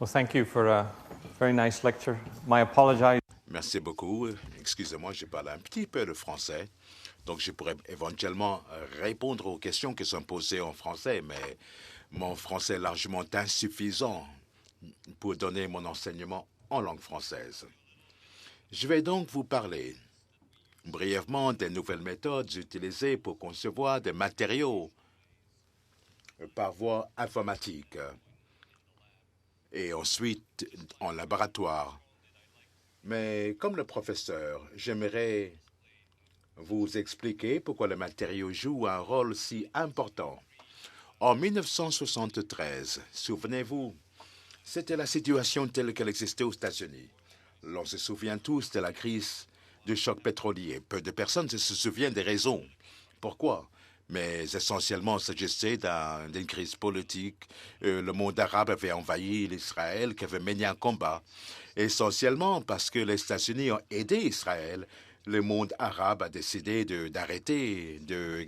Well, thank you for a very nice lecture. My apologies. Merci beaucoup. Excusez-moi, je parle un petit peu le français. Donc, je pourrais éventuellement répondre aux questions qui sont posées en français, mais mon français est largement insuffisant pour donner mon enseignement en langue française. Je vais donc vous parler brièvement des nouvelles méthodes utilisées pour concevoir des matériaux par voie informatique et ensuite en laboratoire. Mais comme le professeur, j'aimerais vous expliquer pourquoi les matériaux jouent un rôle si important. En 1973, souvenez-vous, c'était la situation telle qu'elle existait aux États-Unis. L'on se souvient tous de la crise du choc pétrolier. Peu de personnes se souviennent des raisons. Pourquoi? Mais essentiellement, il s'agissait d'une crise politique. Le monde arabe avait envahi l'Israël, qui avait mené un combat. Essentiellement parce que les États-Unis ont aidé Israël, le monde arabe a décidé d'arrêter de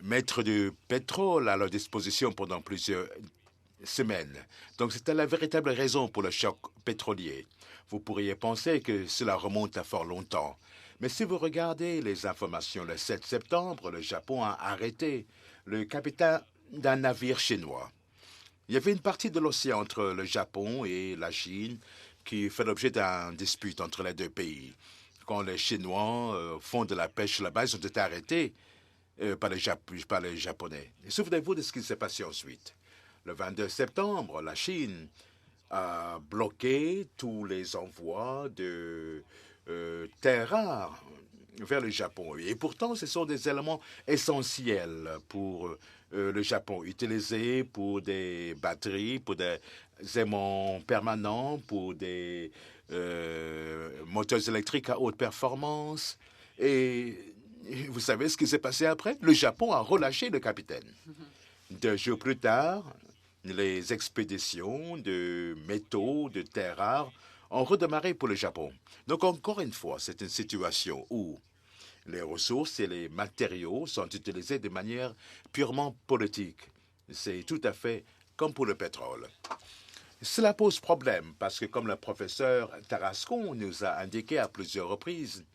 mettre du pétrole à leur disposition pendant plusieurs semaines. Donc c'était la véritable raison pour le choc pétrolier. Vous pourriez penser que cela remonte à fort longtemps. Mais si vous regardez les informations, le 7 septembre, le Japon a arrêté le capitaine d'un navire chinois. Il y avait une partie de l'océan entre le Japon et la Chine qui fait l'objet d'une dispute entre les deux pays. Quand les Chinois font de la pêche là-bas, ils ont été arrêtés par les Japonais. Et souvenez-vous de ce qui s'est passé ensuite. Le 22 septembre, la Chine a bloqué tous les envois de terres rares vers le Japon. Et pourtant, ce sont des éléments essentiels pour le Japon, utilisés pour des batteries, pour des aimants permanents, pour des moteurs électriques à haute performance. Et vous savez ce qui s'est passé après? Le Japon a relâché le capitaine. 2 jours plus tard, les expéditions de métaux, de terres rares ont redémarré pour le Japon. Donc encore une fois, c'est une situation où les ressources et les matériaux sont utilisés de manière purement politique. C'est tout à fait comme pour le pétrole. Cela pose problème parce que, comme le professeur Tarascon nous a indiqué à plusieurs reprises,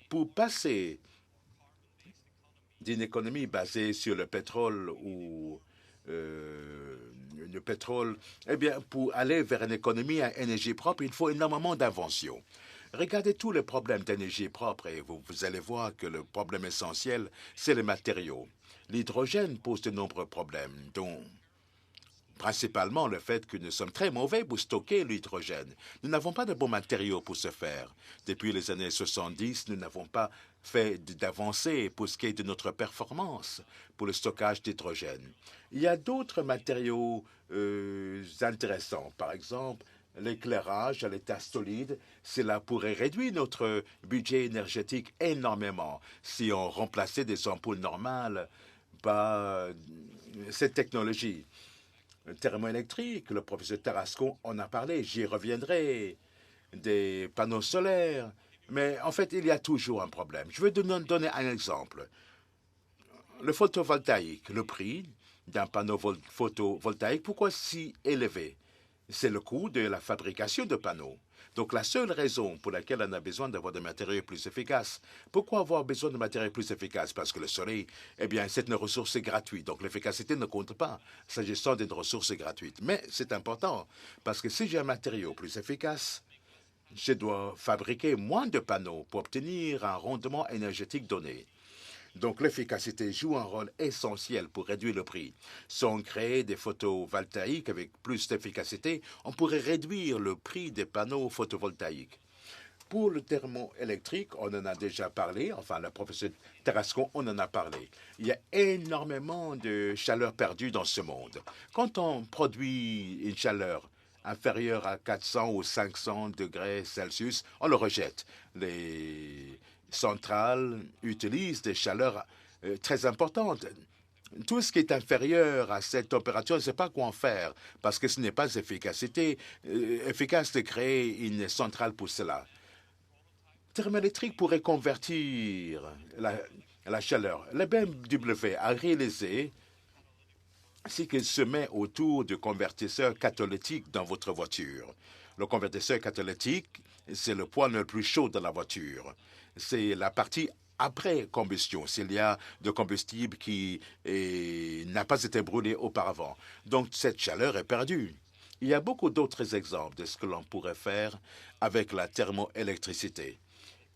pour passer d'une économie basée sur le pétrole ou le pétrole, eh bien, pour aller vers une économie à énergie propre, il faut énormément d'inventions. Regardez tous les problèmes d'énergie propre et vous allez voir que le problème essentiel, c'est les matériaux. L'hydrogène pose de nombreux problèmes, dont principalement le fait que nous sommes très mauvais pour stocker l'hydrogène. Nous n'avons pas de bons matériaux pour ce faire. Depuis les années 70, nous n'avons pas fait d'avancées pour ce qui est de notre performance pour le stockage d'hydrogène. Il y a d'autres matériaux intéressants. Par exemple, l'éclairage à l'état solide, cela pourrait réduire notre budget énergétique énormément si on remplaçait des ampoules normales par cette technologie. Thermoélectrique, le professeur Tarascon en a parlé, j'y reviendrai, des panneaux solaires, mais en fait, il y a toujours un problème. Je vais donner un exemple. Le photovoltaïque, le prix d'un panneau photovoltaïque, pourquoi si élevé? C'est le coût de la fabrication de panneaux. Donc la seule raison pour laquelle on a besoin d'avoir des matériaux plus efficaces, pourquoi avoir besoin de matériaux plus efficaces? Parce que le soleil, eh bien, c'est une ressource gratuite. Donc l'efficacité ne compte pas s'agissant d'une ressource gratuite. Mais c'est important, parce que si j'ai un matériau plus efficace, je dois fabriquer moins de panneaux pour obtenir un rendement énergétique donné. Donc l'efficacité joue un rôle essentiel pour réduire le prix. Si on crée des photovoltaïques avec plus d'efficacité, on pourrait réduire le prix des panneaux photovoltaïques. Pour le thermoélectrique, on en a déjà parlé, enfin le professeur Tarascon, on en a parlé. Il y a énormément de chaleur perdue dans ce monde. Quand on produit une chaleur inférieure à 400 ou 500 degrés Celsius, on le rejette. Les centrales utilisent des chaleurs très importantes. Tout ce qui est inférieur à cette température, on ne sait pas quoi en faire, parce que ce n'est pas efficace de créer une centrale pour cela. Thermoélectrique pourrait convertir la chaleur. La BMW a réalisé c'est qu'il se met autour du convertisseur catalytique dans votre voiture. Le convertisseur catalytique, c'est le point le plus chaud de la voiture. C'est la partie après combustion, s'il y a de combustible qui n'a pas été brûlé auparavant. Donc cette chaleur est perdue. Il y a beaucoup d'autres exemples de ce que l'on pourrait faire avec la thermoélectricité.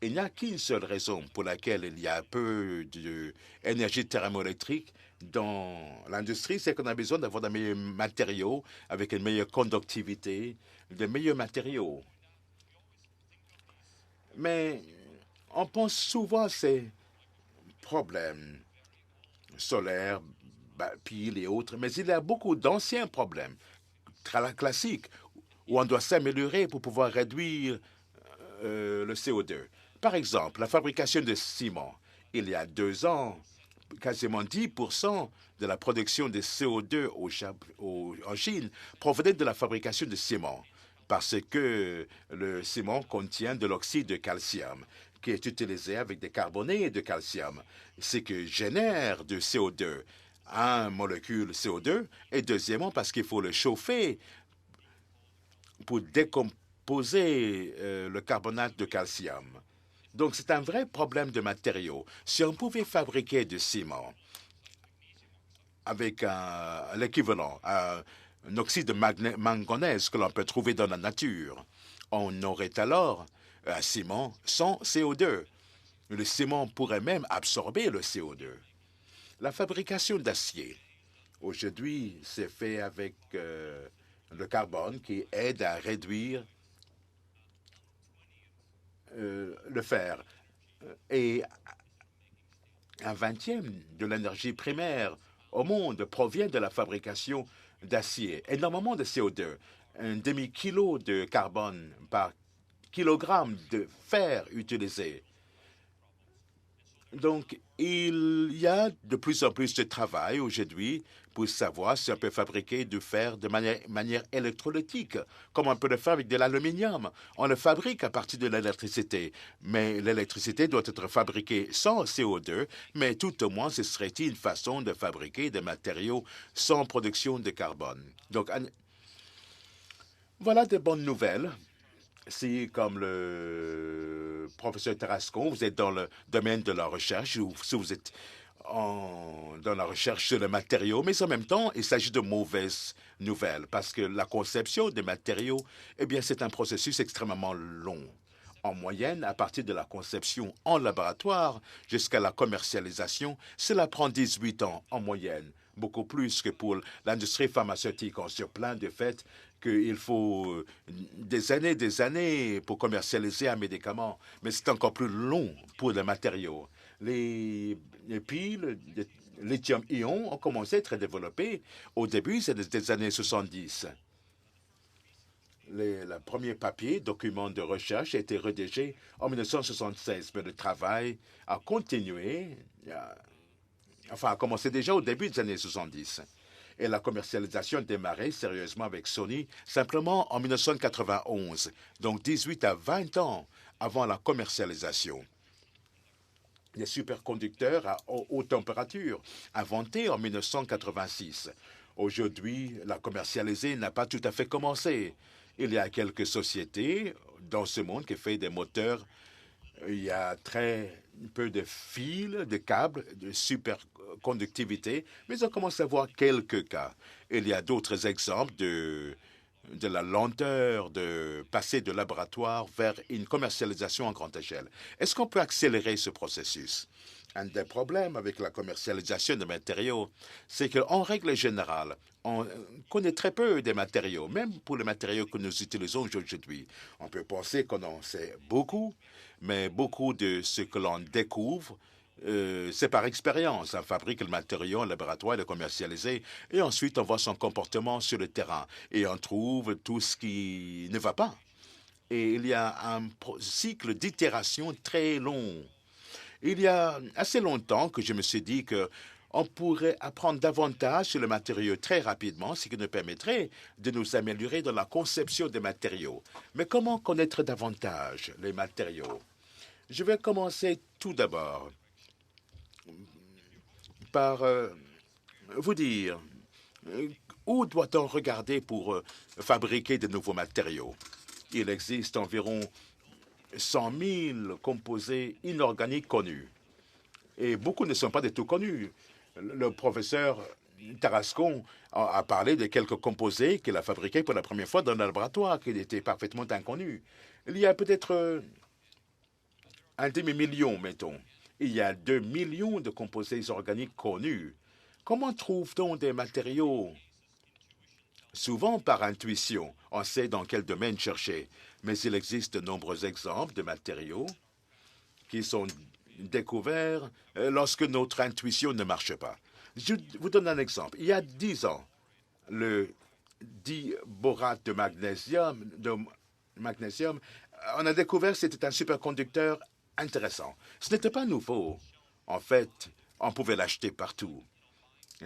Il n'y a qu'une seule raison pour laquelle il y a peu d'énergie thermoélectrique dans l'industrie, c'est qu'on a besoin d'avoir des meilleurs matériaux avec une meilleure conductivité, des meilleurs matériaux. Mais on pense souvent à ces problèmes solaires, piles et autres, mais il y a beaucoup d'anciens problèmes classiques où on doit s'améliorer pour pouvoir réduire le CO2. Par exemple, la fabrication de ciment. Il y a 2 ans, quasiment 10% de la production de CO2 en Chine provenait de la fabrication de ciment, parce que le ciment contient de l'oxyde de calcium qui est utilisé avec des carbonés de calcium, ce qui génère du CO2, un molécule CO2, et deuxièmement parce qu'il faut le chauffer pour décomposer le carbonate de calcium. Donc c'est un vrai problème de matériaux. Si on pouvait fabriquer du ciment avec l'équivalent, un oxyde de manganèse que l'on peut trouver dans la nature, on aurait alors un ciment sans CO2. Le ciment pourrait même absorber le CO2. La fabrication d'acier, aujourd'hui, c'est fait avec le carbone qui aide à réduire le fer. Et un vingtième de l'énergie primaire au monde provient de la fabrication d'acier. Énormément de CO2, un demi-kilo de carbone par kilogramme de fer utilisé. Donc, il y a de plus en plus de travail aujourd'hui pour savoir si on peut fabriquer du fer de manière électrolytique, comme on peut le faire avec de l'aluminium. On le fabrique à partir de l'électricité, mais l'électricité doit être fabriquée sans CO2, mais tout au moins ce serait une façon de fabriquer des matériaux sans production de carbone. Donc, voilà de bonnes nouvelles. Si, comme le professeur Tarascon, vous êtes dans le domaine de la recherche, ou si vous êtes dans la recherche sur les matériaux, mais en même temps, il s'agit de mauvaises nouvelles, parce que la conception des matériaux, eh bien, c'est un processus extrêmement long. En moyenne, à partir de la conception en laboratoire jusqu'à la commercialisation, cela prend 18 ans en moyenne, beaucoup plus que pour l'industrie pharmaceutique. On se plaint du fait qu'il faut des années pour commercialiser un médicament, mais c'est encore plus long pour les matériaux. Les piles, les lithium-ion ont commencé à être développées. Au début, c'est des années 70. Le premier papier, document de recherche, a été rédigé en 1976, mais le travail a continué, a commencé déjà au début des années 70. Et la commercialisation a démarré sérieusement avec Sony simplement en 1991, donc 18 à 20 ans avant la commercialisation. Les superconducteurs à haute température, inventés en 1986. Aujourd'hui, la commercialiser n'a pas tout à fait commencé. Il y a quelques sociétés dans ce monde qui font des moteurs. Il y a très peu de fils, de câbles, de superconductivité, mais on commence à voir quelques cas. Il y a d'autres exemples de la lenteur de passer de laboratoire vers une commercialisation en grande échelle. Est-ce qu'on peut accélérer ce processus? Un des problèmes avec la commercialisation de matériaux, c'est qu'en règle générale, on connaît très peu des matériaux, même pour les matériaux que nous utilisons aujourd'hui. On peut penser qu'on en sait beaucoup, mais beaucoup de ce que l'on découvre, c'est par expérience. On fabrique le matériau en laboratoire, le commercialisé, et ensuite on voit son comportement sur le terrain, et on trouve tout ce qui ne va pas. Et il y a un cycle d'itération très long. Il y a assez longtemps que je me suis dit que on pourrait apprendre davantage sur le matériau très rapidement, ce qui nous permettrait de nous améliorer dans la conception des matériaux. Mais comment connaître davantage les matériaux? Je vais commencer tout d'abord par vous dire Où doit-on regarder pour fabriquer de nouveaux matériaux? Il existe environ 100 000 composés inorganiques connus. Et beaucoup ne sont pas du tout connus. Le professeur Tarascon a parlé de quelques composés qu'il a fabriqués pour la première fois dans le laboratoire, qui étaient parfaitement inconnus. Il y a peut-être un demi-million, mettons. Il y a 2 millions de composés organiques connus. Comment trouve-t-on des matériaux? Souvent par intuition, on sait dans quel domaine chercher, mais il existe de nombreux exemples de matériaux qui sont découverts lorsque notre intuition ne marche pas. Je vous donne un exemple. Il y a 10 ans, le diborate de magnésium, on a découvert que c'était un superconducteur intéressant. Ce n'était pas nouveau. En fait, on pouvait l'acheter partout.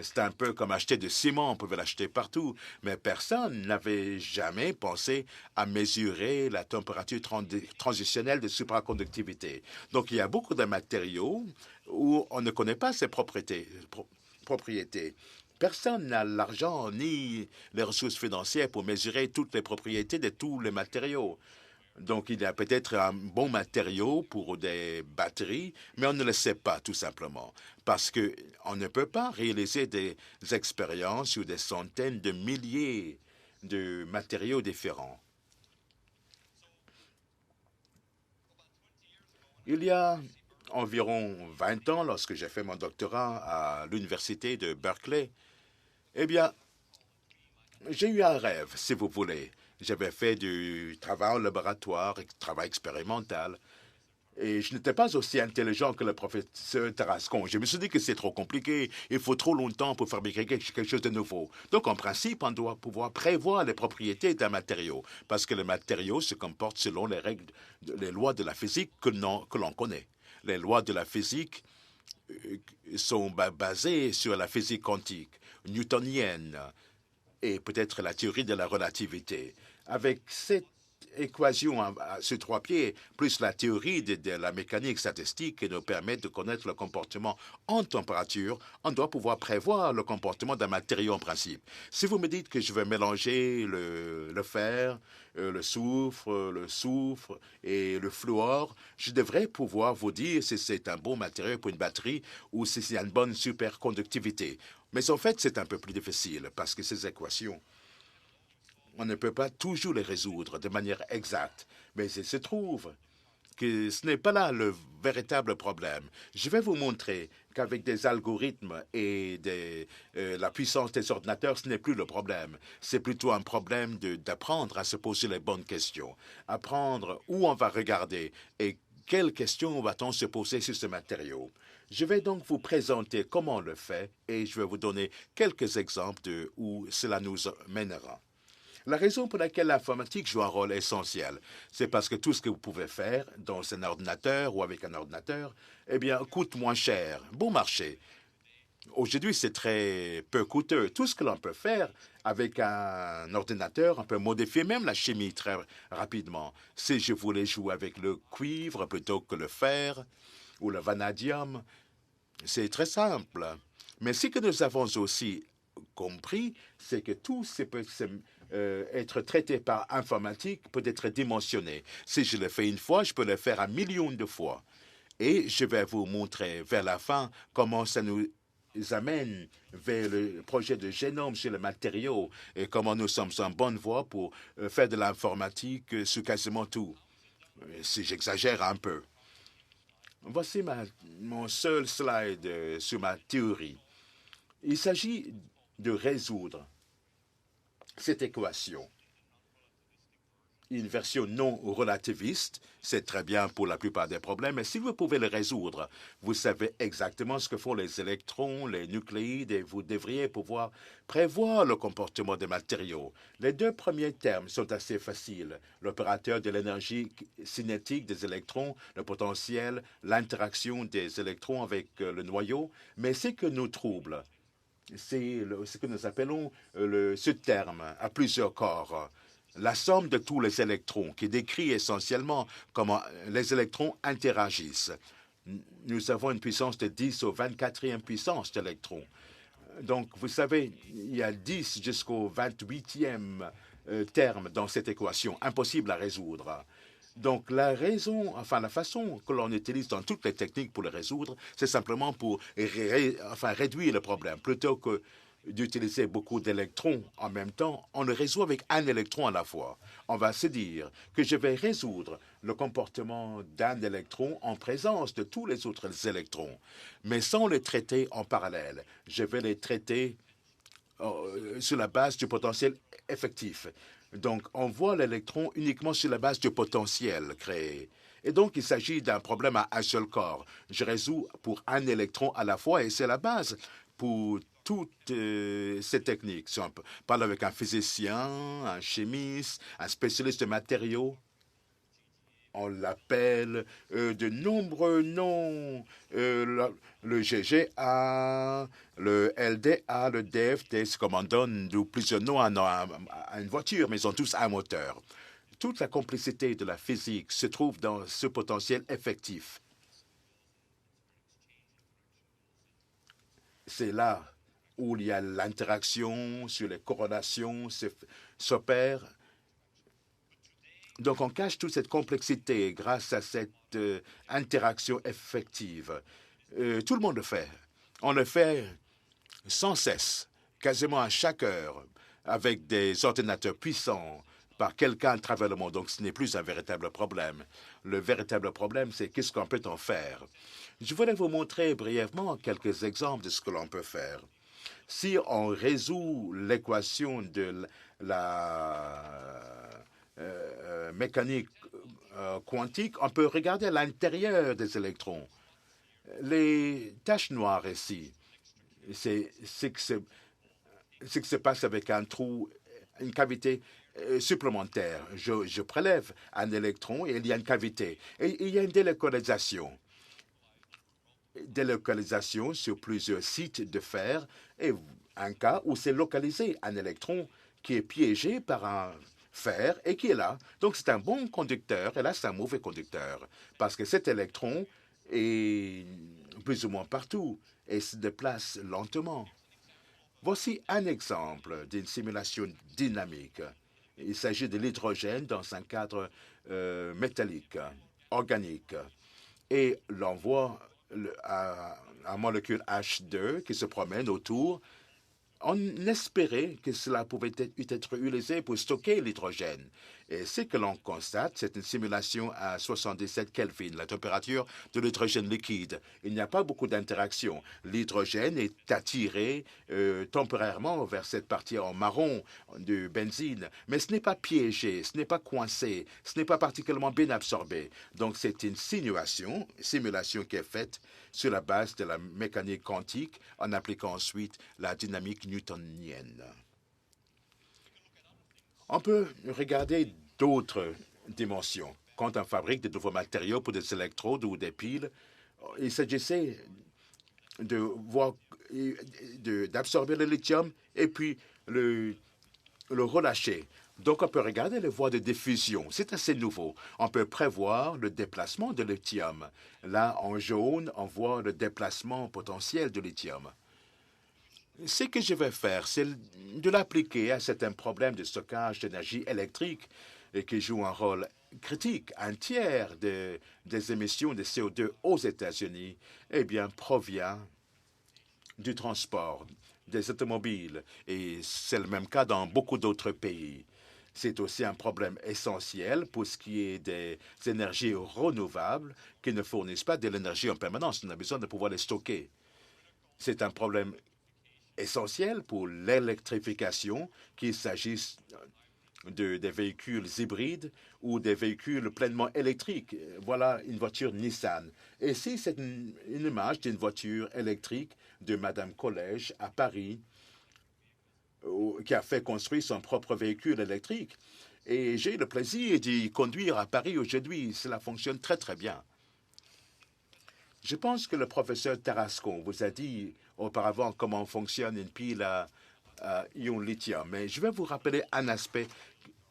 C'est un peu comme acheter du ciment, on pouvait l'acheter partout, mais personne n'avait jamais pensé à mesurer la température transitionnelle de supraconductivité. Donc il y a beaucoup de matériaux où on ne connaît pas ses propriétés. Personne n'a l'argent ni les ressources financières pour mesurer toutes les propriétés de tous les matériaux. Donc, il y a peut-être un bon matériau pour des batteries, mais on ne le sait pas tout simplement, parce qu'on ne peut pas réaliser des expériences sur des centaines de milliers de matériaux différents. Il y a environ 20 ans, lorsque j'ai fait mon doctorat à l'université de Berkeley, eh bien, j'ai eu un rêve, si vous voulez. J'avais fait du travail en laboratoire, travail expérimental, et je n'étais pas aussi intelligent que le professeur Tarascon. Je me suis dit que c'est trop compliqué, il faut trop longtemps pour fabriquer quelque chose de nouveau. Donc, en principe, on doit pouvoir prévoir les propriétés d'un matériau, parce que le matériau se comporte selon les règles, les lois de la physique que l'on connaît. Les lois de la physique sont basées sur la physique quantique, newtonienne, et peut-être la théorie de la relativité. Avec cette équation sur 3 pieds, plus la théorie de la mécanique statistique qui nous permet de connaître le comportement en température, on doit pouvoir prévoir le comportement d'un matériau en principe. Si vous me dites que je vais mélanger le fer, le soufre et le fluor, je devrais pouvoir vous dire si c'est un bon matériau pour une batterie ou si c'est une bonne superconductivité. Mais en fait, c'est un peu plus difficile parce que ces équations, on ne peut pas toujours les résoudre de manière exacte. Mais il se trouve que ce n'est pas là le véritable problème. Je vais vous montrer qu'avec des algorithmes et la puissance des ordinateurs, ce n'est plus le problème. C'est plutôt un problème d'apprendre à se poser les bonnes questions, apprendre où on va regarder et quelles questions va-t-on se poser sur ce matériau. Je vais donc vous présenter comment on le fait et je vais vous donner quelques exemples de où cela nous mènera. La raison pour laquelle l'informatique joue un rôle essentiel, c'est parce que tout ce que vous pouvez faire dans un ordinateur ou avec un ordinateur, eh bien, coûte moins cher, bon marché. Aujourd'hui, c'est très peu coûteux. Tout ce que l'on peut faire avec un ordinateur, on peut modifier même la chimie très rapidement. Si je voulais jouer avec le cuivre plutôt que le fer ou le vanadium, c'est très simple. Mais ce que nous avons aussi compris, c'est que tout ce peut être traité par informatique peut être dimensionné. Si je le fais une fois, je peux le faire un million de fois. Et je vais vous montrer vers la fin comment ça nous amène vers le projet de génome chez le matériau et comment nous sommes en bonne voie pour faire de l'informatique sur quasiment tout, si j'exagère un peu. Voici mon seul slide sur ma théorie. Il s'agit de résoudre cette équation. Une version non relativiste, c'est très bien pour la plupart des problèmes, mais si vous pouvez le résoudre, vous savez exactement ce que font les électrons, les nucléides, et vous devriez pouvoir prévoir le comportement des matériaux. Les deux premiers termes sont assez faciles. L'opérateur de l'énergie cinétique des électrons, le potentiel, l'interaction des électrons avec le noyau, mais ce que nous trouble, c'est ce que nous appelons ce terme à plusieurs corps. La somme de tous les électrons, qui décrit essentiellement comment les électrons interagissent. Nous avons une puissance de 10 au 24e puissance d'électrons. Donc, vous savez, il y a 10 jusqu'au 28e terme dans cette équation, impossible à résoudre. Donc, la façon que l'on utilise dans toutes les techniques pour le résoudre, c'est simplement pour réduire le problème. Plutôt que d'utiliser beaucoup d'électrons en même temps, on le résout avec un électron à la fois. On va se dire que je vais résoudre le comportement d'un électron en présence de tous les autres électrons, mais sans les traiter en parallèle. Je vais les traiter sur la base du potentiel effectif. Donc, on voit l'électron uniquement sur la base du potentiel créé. Et donc, il s'agit d'un problème à un seul corps. Je résous pour un électron à la fois et c'est la base pour toutes ces techniques. Si on parle avec un physicien, un chimiste, un spécialiste de matériaux, on l'appelle de nombreux noms. Le GGA, le LDA, le DFT, c'est comme on donne plusieurs noms à une voiture, mais ils ont tous un moteur. Toute la complicité de la physique se trouve dans ce potentiel effectif. C'est là où il y a l'interaction sur les corrélations s'opère. Donc on cache toute cette complexité grâce à cette interaction effective. Tout le monde le fait. On le fait sans cesse, quasiment à chaque heure, avec des ordinateurs puissants par quelqu'un à travers le monde. Donc ce n'est plus un véritable problème. Le véritable problème, c'est qu'est-ce qu'on peut en faire. Je voulais vous montrer brièvement quelques exemples de ce que l'on peut faire. Si on résout l'équation de la mécanique quantique, on peut regarder à l'intérieur des électrons. Les taches noires ici, c'est ce qui se passe avec un trou, une cavité supplémentaire. Je prélève un électron et il y a une cavité. Et il y a une délocalisation. Délocalisation sur plusieurs sites de fer et un cas où c'est localisé un électron qui est piégé par un fer et qui est là. Donc c'est un bon conducteur et là c'est un mauvais conducteur parce que cet électron est plus ou moins partout et se déplace lentement. Voici un exemple d'une simulation dynamique. Il s'agit de l'hydrogène dans un cadre métallique, organique. Et l'on voit un molécule H2 qui se promène autour. On espérait que cela pouvait être utilisé pour stocker l'hydrogène. Et ce que l'on constate, c'est une simulation à 77 Kelvin, la température de l'hydrogène liquide. Il n'y a pas beaucoup d'interaction. L'hydrogène est attiré temporairement vers cette partie en marron de benzine, mais ce n'est pas piégé, ce n'est pas coincé, ce n'est pas particulièrement bien absorbé. Donc c'est une simulation qui est faite sur la base de la mécanique quantique en appliquant ensuite la dynamique newtonienne. On peut regarder d'autres dimensions. Quand on fabrique de nouveaux matériaux pour des électrodes ou des piles, il s'agissait d'absorber le lithium et puis le relâcher. Donc on peut regarder les voies de diffusion. C'est assez nouveau. On peut prévoir le déplacement de lithium. Là, en jaune, on voit le déplacement potentiel de lithium. Ce que je vais faire, c'est de l'appliquer à certains problèmes de stockage d'énergie électrique et qui joue un rôle critique. Un tiers des émissions de CO2 aux États-Unis provient du transport, des automobiles. Et c'est le même cas dans beaucoup d'autres pays. C'est aussi un problème essentiel pour ce qui est des énergies renouvelables qui ne fournissent pas de l'énergie en permanence. On a besoin de pouvoir les stocker. C'est un problème essentiel pour l'électrification, qu'il s'agisse des véhicules hybrides ou des véhicules pleinement électriques. Voilà une voiture Nissan. Et ici, c'est une image d'une voiture électrique de Madame Collège à Paris, qui a fait construire son propre véhicule électrique. Et j'ai le plaisir d'y conduire à Paris aujourd'hui. Cela fonctionne très, très bien. Je pense que le professeur Tarascon vous a dit auparavant comment fonctionne une pile à ion lithium. Mais je vais vous rappeler un aspect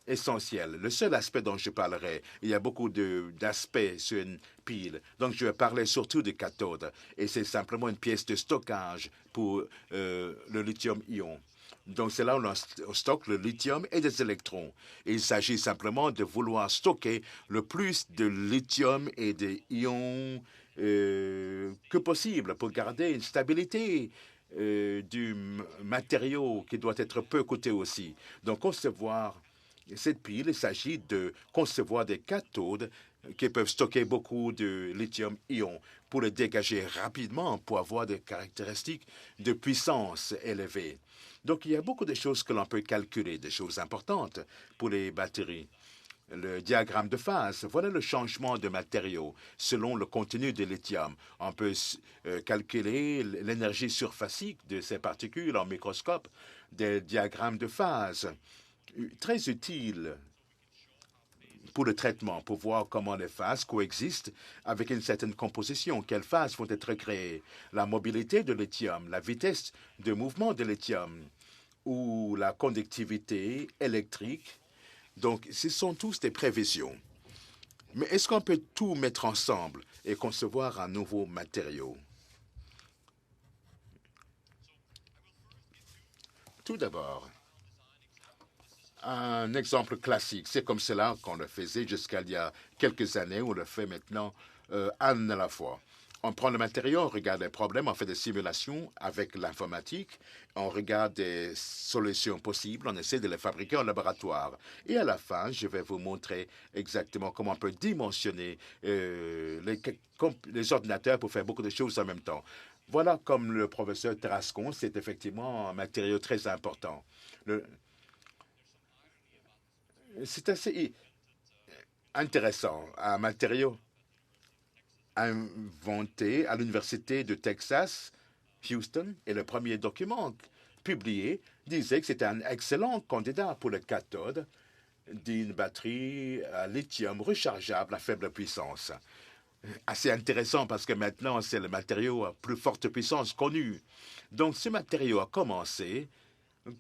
essentiel. Le seul aspect dont je parlerai, il y a beaucoup d'aspects sur une pile, donc je vais parler surtout de cathode, et c'est simplement une pièce de stockage pour le lithium-ion. Donc c'est là où on stocke le lithium et des électrons. Et il s'agit simplement de vouloir stocker le plus de lithium et des ions que possible pour garder une stabilité du matériau qui doit être peu coûteux aussi. Donc concevoir cette pile, il s'agit de concevoir des cathodes qui peuvent stocker beaucoup de lithium-ion pour le dégager rapidement pour avoir des caractéristiques de puissance élevée. Donc il y a beaucoup de choses que l'on peut calculer, des choses importantes pour les batteries. Le diagramme de phase, voilà le changement de matériaux selon le contenu de lithium. On peut calculer l'énergie surfacique de ces particules en microscope, des diagrammes de phase, très utiles pour le traitement, pour voir comment les phases coexistent avec une certaine composition, quelles phases vont être créées, la mobilité de lithium, la vitesse de mouvement de lithium ou la conductivité électrique. Donc, ce sont tous des prévisions. Mais est-ce qu'on peut tout mettre ensemble et concevoir un nouveau matériau? Tout d'abord, un exemple classique, c'est comme cela qu'on le faisait jusqu'à il y a quelques années, on le fait maintenant un à la fois. On prend le matériau, on regarde les problèmes, on fait des simulations avec l'informatique, on regarde des solutions possibles, on essaie de les fabriquer en laboratoire. Et à la fin, je vais vous montrer exactement comment on peut dimensionner les ordinateurs pour faire beaucoup de choses en même temps. Voilà, comme le professeur Tarascon, c'est effectivement un matériau très important. C'est assez intéressant, un matériau inventé à l'Université de Texas, Houston, et le premier document publié disait que c'était un excellent candidat pour le cathode d'une batterie à lithium rechargeable à faible puissance. Assez intéressant parce que maintenant, c'est le matériau à plus forte puissance connu. Donc, ce matériau a commencé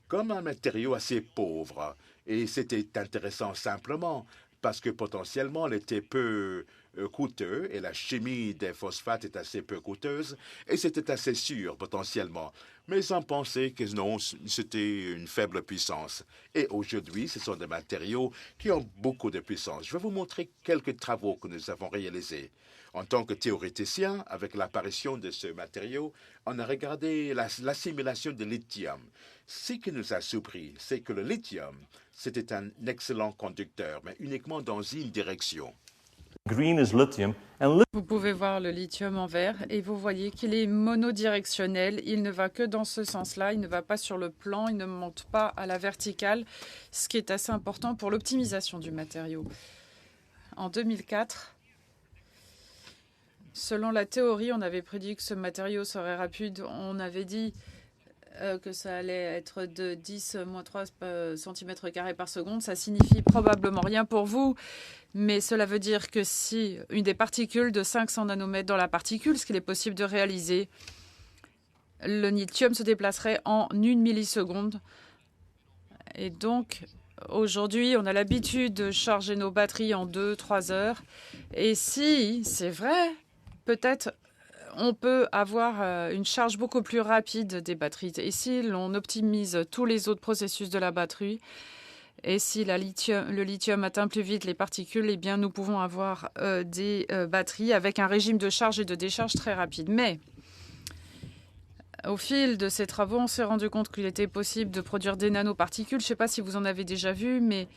comme un matériau assez pauvre. Et c'était intéressant simplement parce que potentiellement, il était peu coûteux et la chimie des phosphates est assez peu coûteuse et c'était assez sûr potentiellement. Mais on pensait que non, c'était une faible puissance. Et aujourd'hui, ce sont des matériaux qui ont beaucoup de puissance. Je vais vous montrer quelques travaux que nous avons réalisés. En tant que théoréticien, avec l'apparition de ce matériau, on a regardé l'assimilation de lithium. Ce qui nous a surpris, c'est que le lithium, c'était un excellent conducteur, mais uniquement dans une direction. Green is lithium, Vous pouvez voir le lithium en vert et vous voyez qu'il est monodirectionnel. Il ne va que dans ce sens-là, il ne va pas sur le plan, il ne monte pas à la verticale, ce qui est assez important pour l'optimisation du matériau. En 2004, selon la théorie, on avait prédit que ce matériau serait rapide. On avait dit que ça allait être de 10-3 cm² par seconde. Ça signifie probablement rien pour vous, mais cela veut dire que si une des particules de 500 nanomètres dans la particule, ce qu'il est possible de réaliser, le lithium se déplacerait en 1 milliseconde. Et donc, aujourd'hui, on a l'habitude de charger nos batteries en 2-3 heures. Et si c'est vrai, peut-être on peut avoir une charge beaucoup plus rapide des batteries. Et si l'on optimise tous les autres processus de la batterie, et si le lithium atteint plus vite les particules, eh bien, nous pouvons avoir des batteries avec un régime de charge et de décharge très rapide. Mais au fil de ces travaux, on s'est rendu compte qu'il était possible de produire des nanoparticules. Je ne sais pas si vous en avez déjà vu, mais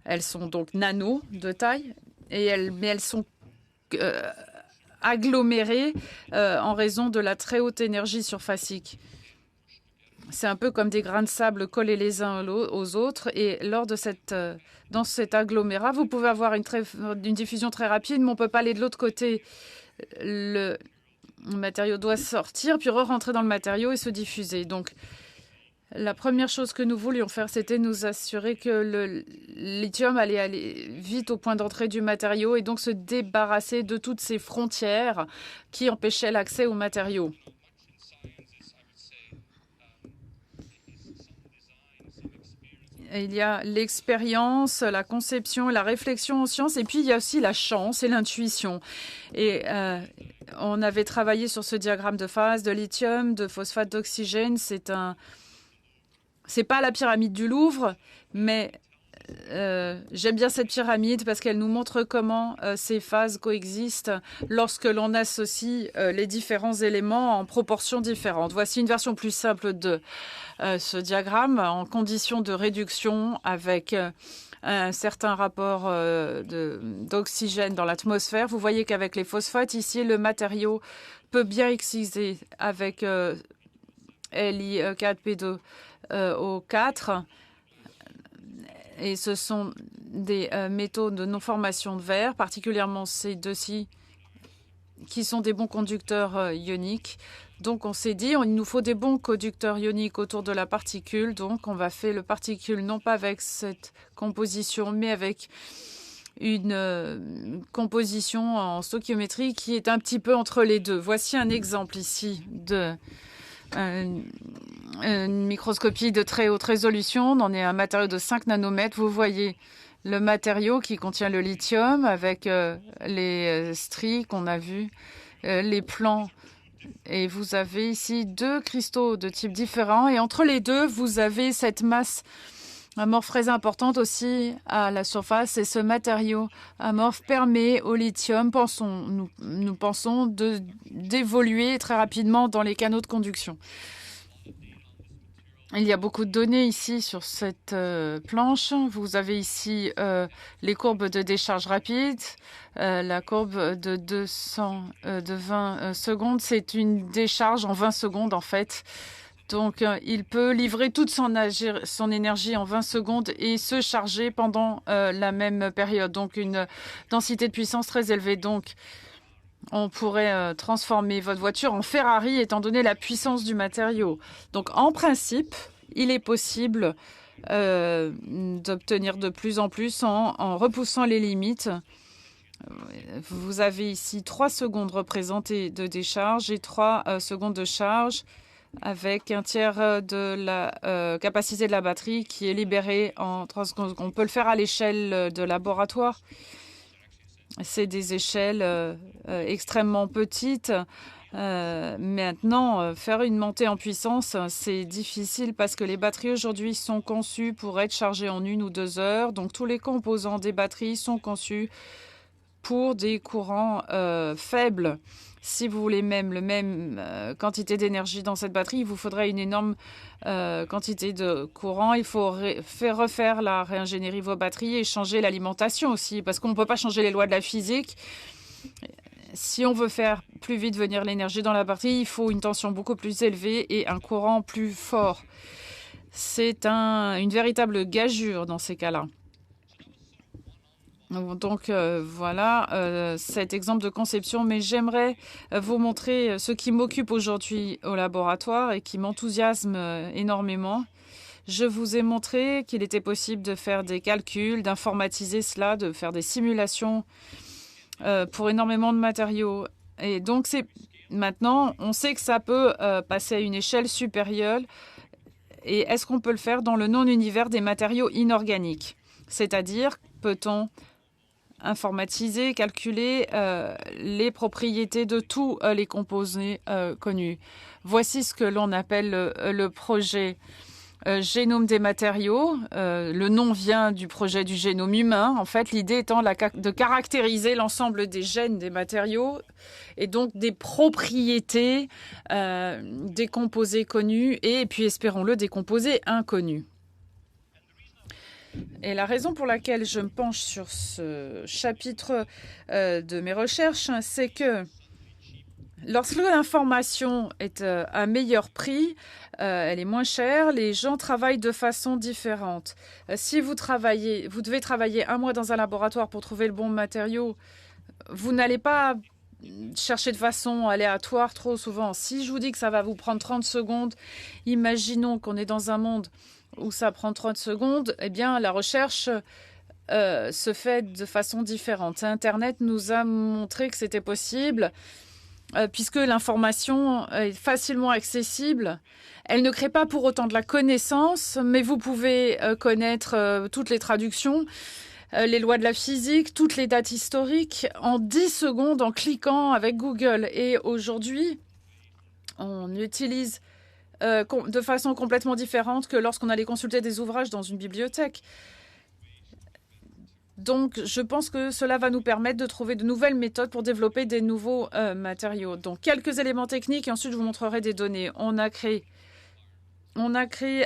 elles sont donc nano de taille, mais elles sont agglomérées en raison de la très haute énergie surfacique. C'est un peu comme des grains de sable collés les uns aux autres. Et lors de dans cet agglomérat, vous pouvez avoir une diffusion très rapide, mais on ne peut pas aller de l'autre côté. Le matériau doit sortir, puis re-rentrer dans le matériau et se diffuser. Donc, la première chose que nous voulions faire, c'était nous assurer que le lithium allait aller vite au point d'entrée du matériau et donc se débarrasser de toutes ces frontières qui empêchaient l'accès au matériau. il y a l'expérience, la conception, la réflexion en sciences, et puis il y a aussi la chance et l'intuition. Et on avait travaillé sur ce diagramme de phase, de lithium, de phosphate d'oxygène. C'est pas la pyramide du Louvre, mais j'aime bien cette pyramide parce qu'elle nous montre comment ces phases coexistent lorsque l'on associe les différents éléments en proportions différentes. Voici une version plus simple de ce diagramme en conditions de réduction avec un certain rapport d'oxygène dans l'atmosphère. Vous voyez qu'avec les phosphates, ici, le peut bien exister avec Li4P2O4. Et ce sont des métaux de non-formation de verre, particulièrement ces deux-ci, qui sont des bons conducteurs ioniques. Donc on s'est dit, il nous faut des bons conducteurs ioniques autour de la particule. Donc on va faire le particule non pas avec cette composition, mais avec une composition en stoichiométrie qui est un petit peu entre les deux. Voici un exemple ici de une microscopie de très haute résolution. On en est un matériau de 5 nanomètres. Vous voyez le matériau qui contient le lithium avec les stries qu'on a vues, les plans. Et vous avez ici 2 cristaux de types différents. Et entre les deux, vous avez cette masse amorphe très importante aussi à la surface. Et ce matériau amorphe permet au lithium, nous pensons, d'évoluer très rapidement dans les canaux de conduction. Il y a beaucoup de données ici sur cette planche. Vous avez ici les courbes de décharge rapide. La courbe de 20 secondes, c'est une décharge en 20 secondes en fait. Donc, il peut livrer toute son énergie en 20 secondes et se charger pendant la même période. Donc, une densité de puissance très élevée. Donc, on pourrait transformer votre voiture en Ferrari étant donné la puissance du matériau. Donc, en principe, il est possible d'obtenir de plus en plus en repoussant les limites. Vous avez ici 3 secondes représentées de décharge et 3 secondes de charge, avec un tiers de la capacité de la batterie qui est libérée en 3 secondes. On peut le faire à l'échelle de laboratoire. C'est des échelles extrêmement petites. Maintenant, faire une montée en puissance, c'est difficile parce que les batteries aujourd'hui sont conçues pour être chargées en 1 ou 2 heures. Donc, tous les composants des batteries sont conçus pour des courants faibles. Si vous voulez la même quantité d'énergie dans cette batterie, il vous faudrait une énorme quantité de courant. Il faut refaire la réingénierie de vos batteries et changer l'alimentation aussi, parce qu'on ne peut pas changer les lois de la physique. Si on veut faire plus vite venir l'énergie dans la batterie, il faut une tension beaucoup plus élevée et un courant plus fort. C'est une véritable gageure dans ces cas-là. Donc voilà cet exemple de conception, mais j'aimerais vous montrer ce qui m'occupe aujourd'hui au laboratoire et qui m'enthousiasme énormément. Je vous ai montré qu'il était possible de faire des calculs, d'informatiser cela, de faire des simulations pour énormément de matériaux. Et donc maintenant, on sait que ça peut passer à une échelle supérieure. Et est-ce qu'on peut le faire dans le non-univers des matériaux inorganiques? C'est-à-dire, peut-on informatiser, calculer les propriétés de tous les composés connus. Voici ce que l'on appelle le projet génome des matériaux. Le nom vient du projet du génome humain. En fait, l'idée étant de caractériser l'ensemble des gènes des matériaux et donc des propriétés des composés connus et puis, espérons-le, des composés inconnus. Et la raison pour laquelle je me penche sur ce chapitre de mes recherches, c'est que lorsque l'information est à meilleur prix, elle est moins chère, les gens travaillent de façon différente. Si vous devez travailler 1 mois dans un laboratoire pour trouver le bon matériau, vous n'allez pas chercher de façon aléatoire trop souvent. Si je vous dis que ça va vous prendre 30 secondes, imaginons qu'on est dans un monde où ça prend 30 secondes, eh bien, la recherche se fait de façon différente. Internet nous a montré que c'était possible puisque l'information est facilement accessible. Elle ne crée pas pour autant de la connaissance, mais vous pouvez connaître toutes les traductions, les lois de la physique, toutes les dates historiques en 10 secondes en cliquant avec Google. Et aujourd'hui, on utilise de façon complètement différente que lorsqu'on allait consulter des ouvrages dans une bibliothèque. Donc, je pense que cela va nous permettre de trouver de nouvelles méthodes pour développer des nouveaux matériaux. Donc, quelques éléments techniques et ensuite, je vous montrerai des données. On a créé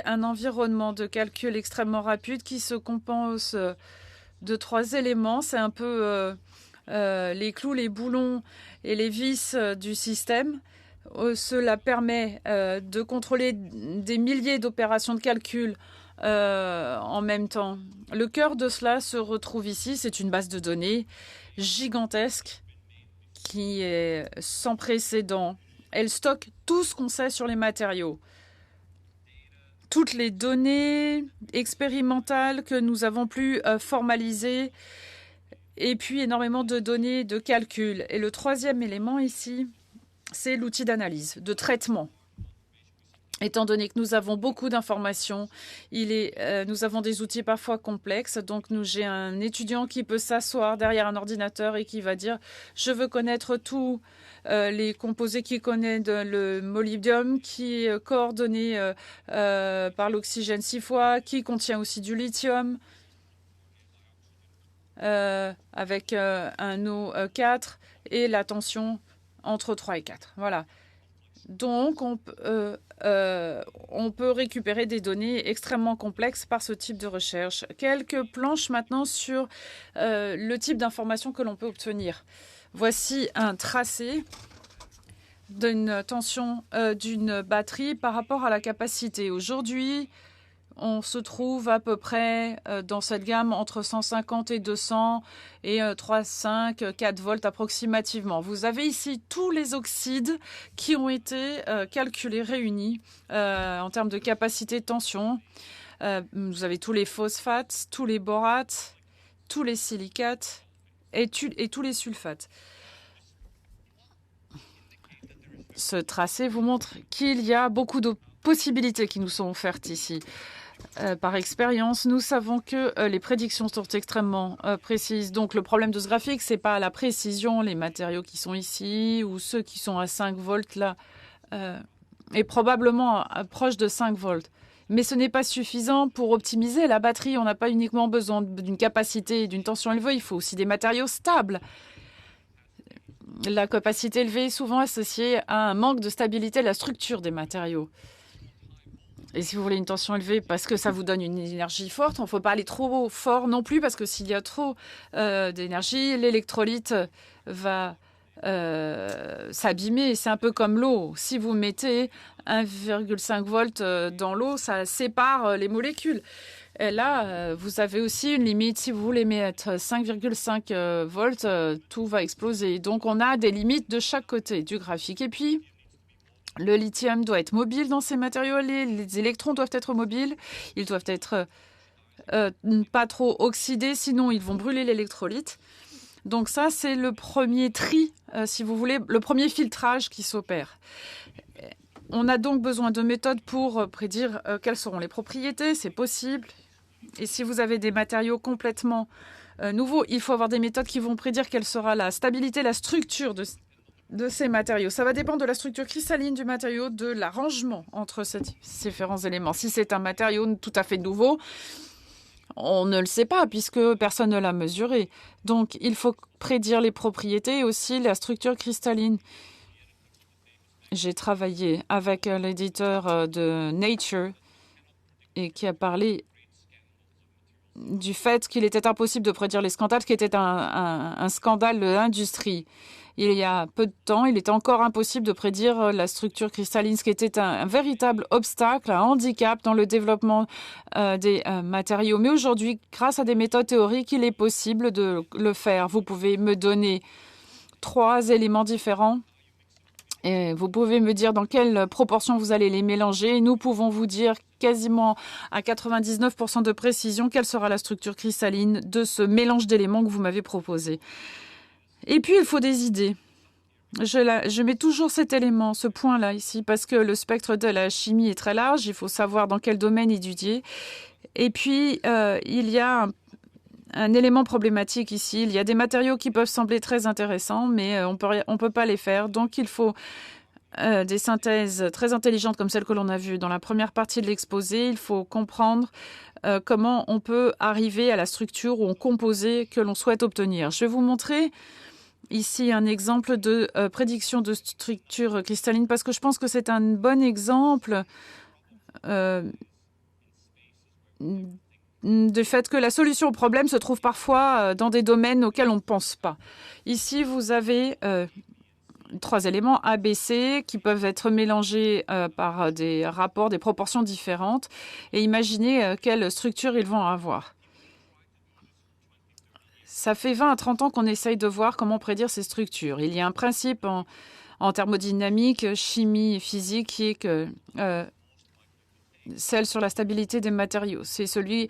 un environnement de calcul extrêmement rapide qui se compose de 3 éléments. C'est un peu les clous, les boulons et les vis du système. Cela permet de contrôler des milliers d'opérations de calcul en même temps. Le cœur de cela se retrouve ici. C'est une base de données gigantesque qui est sans précédent. Elle stocke tout ce qu'on sait sur les matériaux. Toutes les données expérimentales que nous avons pu formaliser et puis énormément de données de calcul. Et le 3e élément ici, c'est l'outil d'analyse, de traitement. Étant donné que nous avons beaucoup d'informations, nous avons des outils parfois complexes. Donc, j'ai un étudiant qui peut s'asseoir derrière un ordinateur et qui va dire « Je veux connaître tous les composés qui connaissent le molybdium, qui est coordonné par l'oxygène 6 fois, qui contient aussi du lithium, avec un O4 et la tension entre 3 et 4. » Voilà. Donc, on peut récupérer des données extrêmement complexes par ce type de recherche. Quelques planches maintenant sur le type d'information que l'on peut obtenir. Voici un tracé d'une tension d'une batterie par rapport à la capacité. Aujourd'hui, on se trouve à peu près dans cette gamme entre 150 et 200 et 3,5, 4 volts approximativement. Vous avez ici tous les oxydes qui ont été calculés, réunis en termes de capacité de tension. Vous avez tous les phosphates, tous les borates, tous les silicates et tous les sulfates. Ce tracé vous montre qu'il y a beaucoup de possibilités qui nous sont offertes ici. Par expérience, nous savons que les prédictions sont extrêmement précises. Donc, le problème de ce graphique, ce n'est pas la précision, les matériaux qui sont ici ou ceux qui sont à 5 volts là, et probablement proche de 5 volts. Mais ce n'est pas suffisant pour optimiser la batterie. On n'a pas uniquement besoin d'une capacité et d'une tension élevée, il faut aussi des matériaux stables. La capacité élevée est souvent associée à un manque de stabilité de la structure des matériaux. Et si vous voulez une tension élevée, parce que ça vous donne une énergie forte, il ne faut pas aller trop fort non plus, parce que s'il y a trop d'énergie, l'électrolyte va s'abîmer. C'est un peu comme l'eau. Si vous mettez 1,5 volts dans l'eau, ça sépare les molécules. Et là, vous avez aussi une limite. Si vous voulez mettre 5,5 volts, tout va exploser. Donc, on a des limites de chaque côté du graphique. Et puis, le lithium doit être mobile dans ces matériaux. Les électrons doivent être mobiles. Ils doivent être pas trop oxydés, sinon ils vont brûler l'électrolyte. Donc ça, c'est le premier tri, si vous voulez, le premier filtrage qui s'opère. On a donc besoin de méthodes pour prédire quelles seront les propriétés. C'est possible. Et si vous avez des matériaux complètement nouveaux, il faut avoir des méthodes qui vont prédire quelle sera la stabilité, la structure de ces matériaux. Ça va dépendre de la structure cristalline du matériau, de l'arrangement entre ces différents éléments. Si c'est un matériau tout à fait nouveau, on ne le sait pas puisque personne ne l'a mesuré. Donc, il faut prédire les propriétés et aussi la structure cristalline. J'ai travaillé avec l'éditeur de Nature et qui a parlé du fait qu'il était impossible de prédire les scandales, qui était un scandale de l'industrie. Il y a peu de temps, il était encore impossible de prédire la structure cristalline, ce qui était un véritable obstacle, un handicap dans le développement des matériaux. Mais aujourd'hui, grâce à des méthodes théoriques, il est possible de le faire. Vous pouvez me donner 3 éléments différents et vous pouvez me dire dans quelle proportion vous allez les mélanger. Nous pouvons vous dire quasiment à 99% de précision quelle sera la structure cristalline de ce mélange d'éléments que vous m'avez proposé. Et puis, il faut des idées. Je mets toujours cet élément, ce point-là ici, parce que le spectre de la chimie est très large. Il faut savoir dans quel domaine étudier. Et puis, il y a un élément problématique ici. Il y a des matériaux qui peuvent sembler très intéressants, mais on peut pas les faire. Donc, il faut des synthèses très intelligentes comme celles que l'on a vues dans la première partie de l'exposé. Il faut comprendre comment on peut arriver à la structure ou au composé que l'on souhaite obtenir. Je vais vous montrer ici un exemple de prédiction de structure cristalline parce que je pense que c'est un bon exemple du fait que la solution au problème se trouve parfois dans des domaines auxquels on ne pense pas. Ici, vous avez 3 éléments A, B, C qui peuvent être mélangés par des rapports, des proportions différentes. Et imaginez quelle structure ils vont avoir. Ça fait 20 à 30 ans qu'on essaye de voir comment prédire ces structures. Il y a un principe en thermodynamique, chimie et physique qui est que celle sur la stabilité des matériaux. C'est celui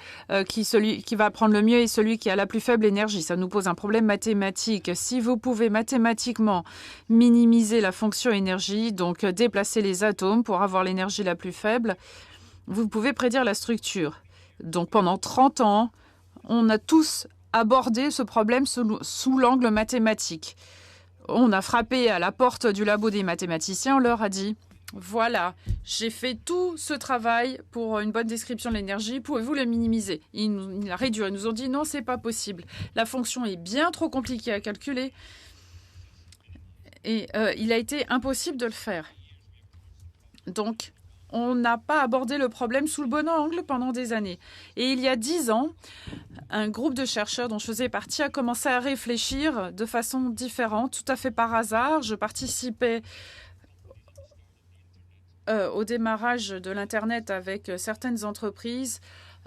qui va prendre le mieux et celui qui a la plus faible énergie. Ça nous pose un problème mathématique. Si vous pouvez mathématiquement minimiser la fonction énergie, donc déplacer les atomes pour avoir l'énergie la plus faible, vous pouvez prédire la structure. Donc pendant 30 ans, on a tous abordé ce problème sous l'angle mathématique. On a frappé à la porte du labo des mathématiciens, on leur a dit « Voilà, j'ai fait tout ce travail pour une bonne description de l'énergie, pouvez-vous le minimiser ?» Ils nous ont dit « Non, c'est pas possible. La fonction est bien trop compliquée à calculer et il a été impossible de le faire. » Donc, on n'a pas abordé le problème sous le bon angle pendant des années. Et il y a 10 ans, un groupe de chercheurs dont je faisais partie a commencé à réfléchir de façon différente, tout à fait par hasard. Je participais au démarrage de l'Internet avec certaines entreprises,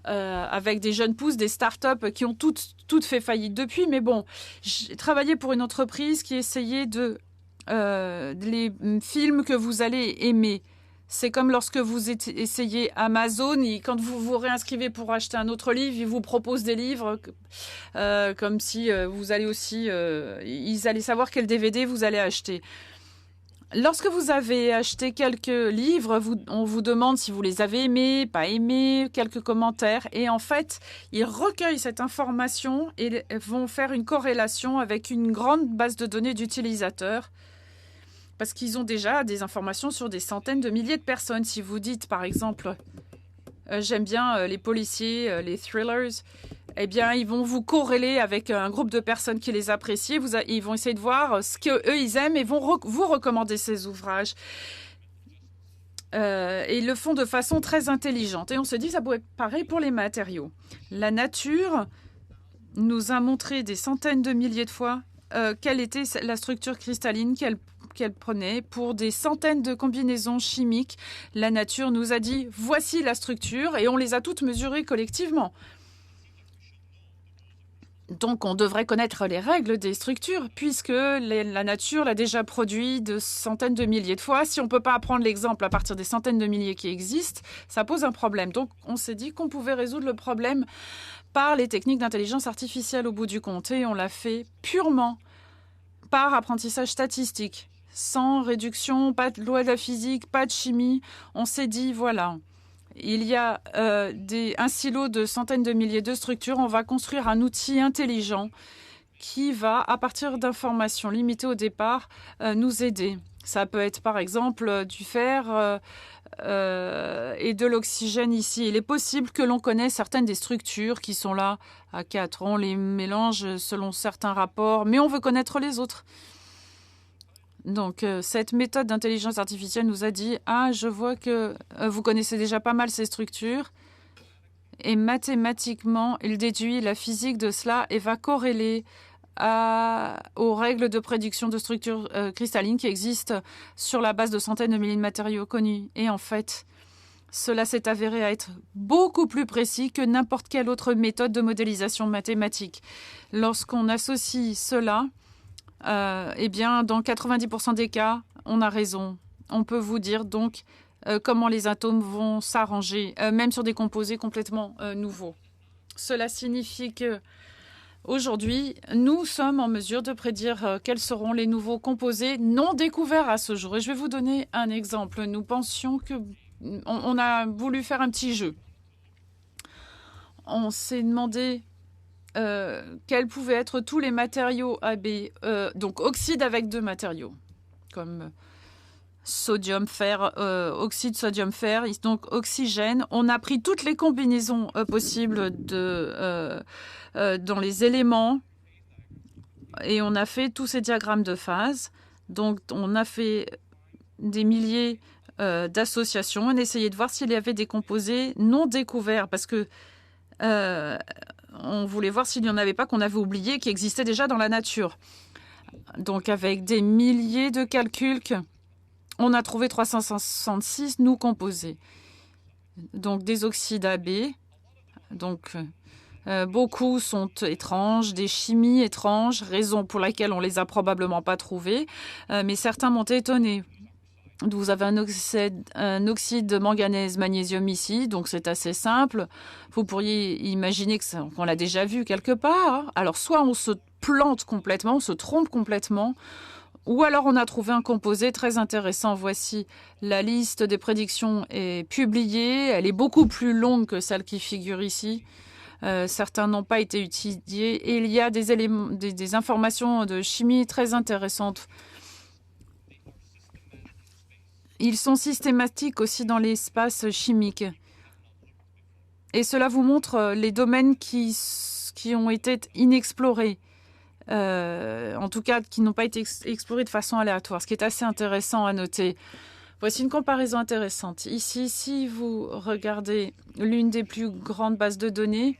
avec des jeunes pousses, des startups qui ont toutes fait faillite depuis. Mais bon, j'ai travaillé pour une entreprise qui essayait les films que vous allez aimer. C'est comme lorsque vous essayez Amazon, et quand vous vous réinscrivez pour acheter un autre livre, ils vous proposent des livres comme si vous allez aussi... ils allaient savoir quel DVD vous allez acheter. Lorsque vous avez acheté quelques livres, on vous demande si vous les avez aimés, pas aimés, quelques commentaires. Et en fait, ils recueillent cette information et vont faire une corrélation avec une grande base de données d'utilisateurs. Parce qu'ils ont déjà des informations sur des centaines de milliers de personnes. Si vous dites, par exemple, j'aime bien les policiers, les thrillers, eh bien, ils vont vous corréler avec un groupe de personnes qui les apprécient. Ils vont essayer de voir ce qu'eux, ils aiment et vont vous recommander ces ouvrages. Et ils le font de façon très intelligente. Et on se dit, ça pourrait être pareil pour les matériaux. La nature nous a montré des centaines de milliers de fois quelle était la structure cristalline qu'elle prenait pour des centaines de combinaisons chimiques. La nature nous a dit, voici la structure, et on les a toutes mesurées collectivement. Donc, on devrait connaître les règles des structures, puisque la nature l'a déjà produit de centaines de milliers de fois. Si on ne peut pas apprendre l'exemple à partir des centaines de milliers qui existent, ça pose un problème. Donc, on s'est dit qu'on pouvait résoudre le problème par les techniques d'intelligence artificielle au bout du compte. Et on l'a fait purement par apprentissage statistique, sans réduction, pas de loi de la physique, pas de chimie. On s'est dit, voilà, il y a un silo de centaines de milliers de structures. On va construire un outil intelligent qui va, à partir d'informations limitées au départ, nous aider. Ça peut être par exemple du fer et de l'oxygène ici. Il est possible que l'on connaisse certaines des structures qui sont là à 4. On les mélange selon certains rapports, mais on veut connaître les autres. Donc, cette méthode d'intelligence artificielle nous a dit « Ah, je vois que vous connaissez déjà pas mal ces structures. » Et mathématiquement, il déduit la physique de cela et va corréler aux règles de prédiction de structures cristallines qui existent sur la base de centaines de milliers de matériaux connus. Et en fait, cela s'est avéré à être beaucoup plus précis que n'importe quelle autre méthode de modélisation mathématique. Lorsqu'on associe cela, eh bien, dans 90% des cas, on a raison. On peut vous dire donc comment les atomes vont s'arranger, même sur des composés complètement nouveaux. Cela signifie que Aujourd'hui, nous sommes en mesure de prédire quels seront les nouveaux composés non découverts à ce jour. Et je vais vous donner un exemple. Nous pensions que on a voulu faire un petit jeu. On s'est demandé quels pouvaient être tous les matériaux AB, donc oxyde avec deux matériaux, comme sodium, fer, oxyde, sodium, fer, donc oxygène. On a pris toutes les combinaisons possibles dans les éléments et on a fait tous ces diagrammes de phase. Donc on a fait des milliers d'associations. On a essayé de voir s'il y avait des composés non découverts parce que on voulait voir s'il n'y en avait pas qu'on avait oublié qui existaient déjà dans la nature. Donc avec des milliers de calculs, on a trouvé 366 nous composés. Donc des oxydes AB. Donc beaucoup sont étranges, des chimies étranges, raison pour laquelle on les a probablement pas trouvés, mais certains m'ont étonné. Vous avez un oxyde de manganèse magnésium ici, donc c'est assez simple. Vous pourriez imaginer qu'on l'a déjà vu quelque part. Alors soit on se plante complètement, on se trompe complètement, ou alors on a trouvé un composé très intéressant. Voici la liste des prédictions est publiée. Elle est beaucoup plus longue que celle qui figure ici. Certains n'ont pas été étudiés. Et il y a des éléments, des informations de chimie très intéressantes. Ils sont systématiques aussi dans l'espace chimique. Et cela vous montre les domaines qui ont été inexplorés. En tout cas, qui n'ont pas été explorés de façon aléatoire, ce qui est assez intéressant à noter. Voici une comparaison intéressante. Ici, si vous regardez l'une des plus grandes bases de données,